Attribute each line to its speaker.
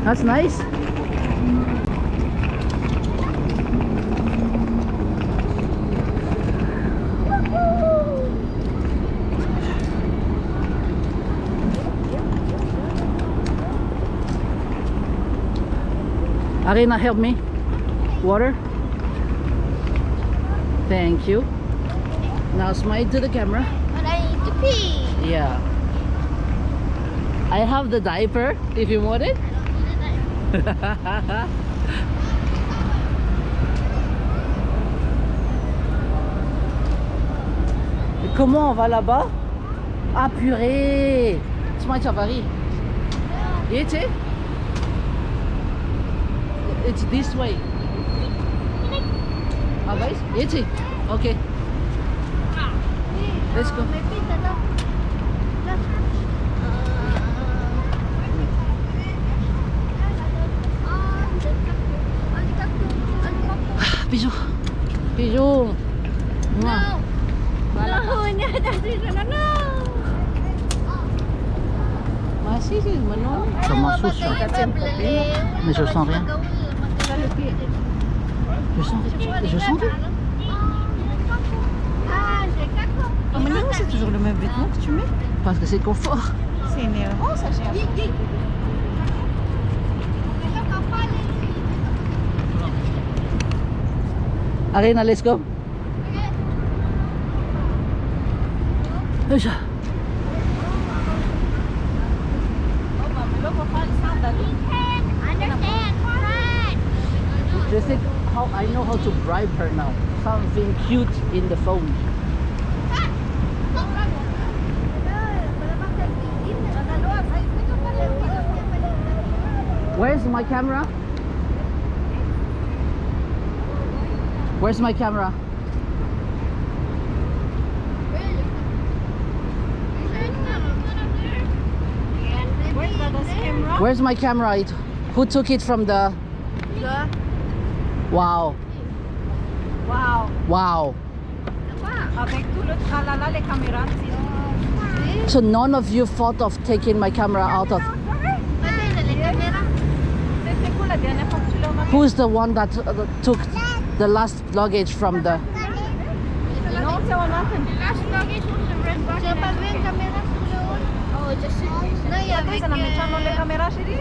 Speaker 1: That's nice. Arena, help me. Water. Thank you. Now smile to the camera.
Speaker 2: But I need to pee.
Speaker 1: Yeah. I have the diaper if you want it. Comment on va là-bas? Ah purée! Smile safari. It's this way. Ah guys, it's okay. Let's go. Bisous. Bisous. Mouah. Voilà.
Speaker 2: No, no.
Speaker 1: Ah si, maintenant. Ça m'assouche. Mais je sens rien. Je sens rien.
Speaker 3: Oh, mais non, c'est toujours le même vêtement que tu mets.
Speaker 1: Parce que c'est confort.
Speaker 3: C'est énervant, ça, j'ai appris.
Speaker 1: Arena, let's go. Déjà. Je sais how I know how to bribe her now. Something cute in the phone. Where's my camera? Where's my camera? Where's my camera? Who took it from the... Wow.
Speaker 3: Wow.
Speaker 1: Wow.
Speaker 3: Avec tout le tralala, les caméras.
Speaker 1: So none of you thought of taking my camera out of...
Speaker 3: C'était cool la dernière fois que tu l'as remarqué.
Speaker 1: Who's the one that took the last luggage from the...
Speaker 3: Non, c'est Jonathan.
Speaker 2: Last luggage was the red box. J'ai pas vu une caméra sur le haut. Oh, je sais. Non, il y avait
Speaker 3: Ça n'a pas echándole caméra, chérie.